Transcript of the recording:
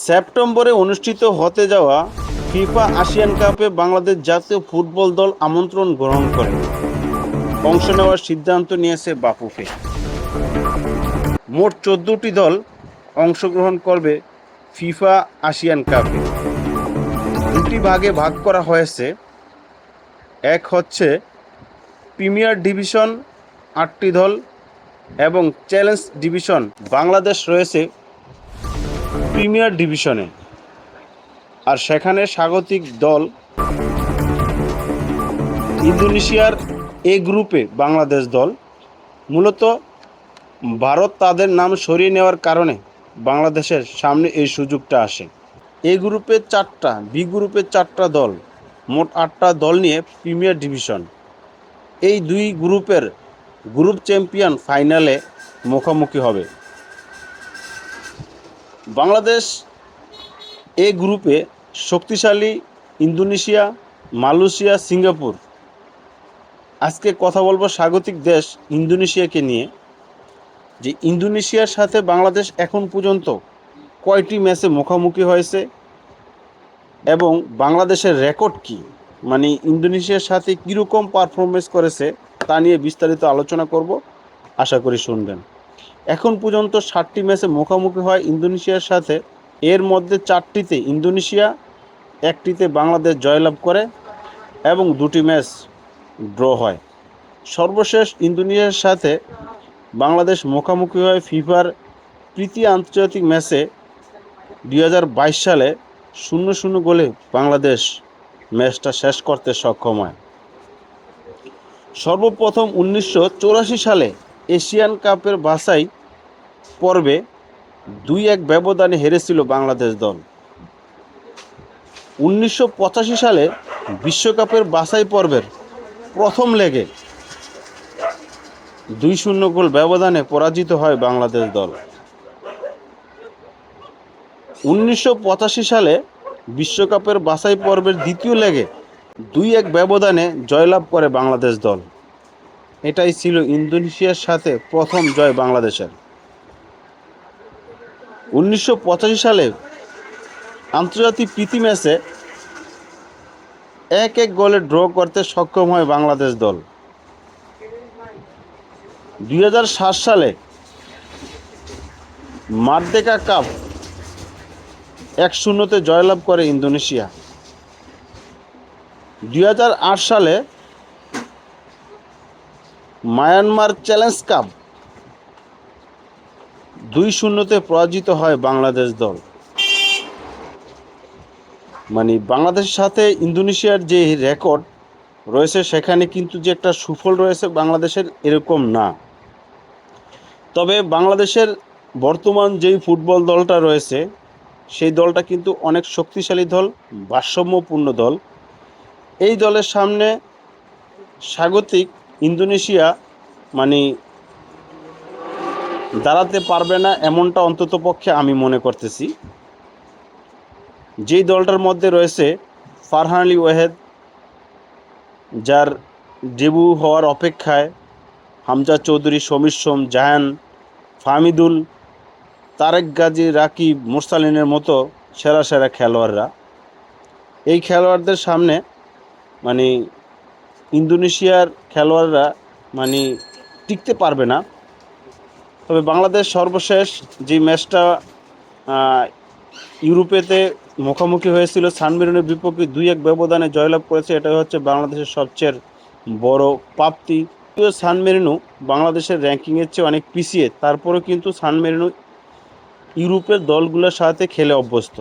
সেপ্টেম্বরে অনুষ্ঠিত হতে যাওয়া ফিফা এশিয়ান কাপে বাংলাদেশ জাতীয় ফুটবল দল আমন্ত্রণ গ্রহণ করে অংশ নেওয়ার সিদ্ধান্ত নিয়েছে বাফুফে। মোট 14টি দল অংশগ্রহণ করবে ফিফা এশিয়ান কাপে। দুটি ভাগে ভাগ করা হয়েছে। এক হচ্ছে প্রিমিয়ার ডিভিশন 8টি দল এবং চ্যালেঞ্জ ডিভিশন। বাংলাদেশ রয়েছে প্রিমিয়ার ডিভিশনে, আর সেখানে স্বাগতিক দল ইন্দোনেশিয়ার এ গ্রুপে বাংলাদেশ দল। মূলত ভারত তাদের নাম সরিয়ে নেওয়ার কারণে বাংলাদেশের সামনে এই সুযোগটা আসে। এ গ্রুপে 4টা, বি গ্রুপে 4টা দল, মোট 8টা দল নিয়ে প্রিমিয়ার ডিভিশন। এই দুই গ্রুপের গ্রুপ চ্যাম্পিয়ন ফাইনালে মুখোমুখি হবে। বাংলাদেশ এ গ্রুপে শক্তিশালী ইন্দোনেশিয়া, মালয়েশিয়া, সিঙ্গাপুর। আজকে কথা বলবো স্বাগতিক দেশ ইন্দোনেশিয়াকে নিয়ে, যে ইন্দোনেশিয়ার সাথে বাংলাদেশ এখন পর্যন্ত কয়টি ম্যাচে মুখোমুখি হয়েছে এবং বাংলাদেশের রেকর্ড কি, মানে ইন্দোনেশিয়ার সাথে কীরকম পারফরমেন্স করেছে তা নিয়ে বিস্তারিত আলোচনা করব। আশা করি শুনবেন। এখন পর্যন্ত 7টি ম্যাচে মুখোমুখি হয় ইন্দোনেশিয়ার সাথে। এর মধ্যে 4টিতে ইন্দোনেশিয়া, 1টিতে বাংলাদেশ জয়লাভ করে এবং 2টি ম্যাচ ড্র হয়। সর্বশেষ ইন্দোনেশিয়ার সাথে বাংলাদেশ মুখোমুখি হয় ফিফার প্রীতি আন্তর্জাতিক ম্যাচে 2022 সালে 0-0 গোলে বাংলাদেশ ম্যাচটা শেষ করতে সক্ষম হয়। সর্বপ্রথম 1984 সালে এশিয়ান কাপের বাছাই পর্বে 2-1 ব্যবধানে হেরেছিল বাংলাদেশ দল। 1985 সালে বিশ্বকাপের বাছাই পর্বের প্রথম লেগে 2-0 গোল ব্যবধানে পরাজিত হয় বাংলাদেশ দল। 1985 সালে বিশ্বকাপের বাছাই পর্বের দ্বিতীয় লেগে 2-1 ব্যবধানে জয়লাভ করে বাংলাদেশ দল। এটাই ছিল ইন্দোনেশিয়ার সাথে প্রথম জয় বাংলাদেশের। 1985 সালে আন্তর্জাতিক প্রীতি ম্যাচে 1-1 গোলে ড্র করতে সক্ষম হয় বাংলাদেশ দল। 2007 সালে মারদেকা কাপ 1-0-তে জয়লাভ করে ইন্দোনেশিয়া। 2008 সালে মায়ানমার চ্যালেঞ্জ কাপ 2-0-তে পরাজিত হয় বাংলাদেশ দল। মানে বাংলাদেশের সাথে ইন্দোনেশিয়ার যে রেকর্ড রয়েছে সেখানে কিন্তু যে একটা সুফল রয়েছে বাংলাদেশের, এরকম না। তবে বাংলাদেশের বর্তমান যেই ফুটবল দলটা রয়েছে সেই দলটা কিন্তু অনেক শক্তিশালী দল, ভারসাম্যপূর্ণ দল। এই দলের সামনে স্বাগতিক ইন্দোনেশিয়া মানে দাঁড়াতে পারবে না, এমনটা অন্ততপক্ষে আমি মনে করতেছি। যেই দলটার মধ্যে রয়েছে ফারহান আলী ওয়াহেদ, যার ডেবু হওয়ার অপেক্ষায়, হামজা চৌধুরী, সমীর সোম, জাহান, ফাহমিদুল, তারেক গাজী, রাকিব, মোরসালিনের মতো সেরা সেরা খেলোয়াড়রা। এই খেলোয়াড়দের সামনে মানে ইন্দোনেশিয়ার খেলোয়াড়রা মানে টিকতে পারবে না। তবে বাংলাদেশ সর্বশেষ যে ম্যাচটা ইউরোপেতে মুখোমুখি হয়েছিল সান মেরিনোর বিপক্ষে 2-1 ব্যবধানে জয়লাভ করেছে। এটাই হচ্ছে বাংলাদেশের সবচেয়ে বড় প্রাপ্তি। সান মেরিনো বাংলাদেশের র্যাঙ্কিংয়ের চেয়ে অনেক পিছিয়ে, তারপরেও কিন্তু সান মেরিনো ইউরোপের দলগুলোর সাথে খেলে অভ্যস্ত।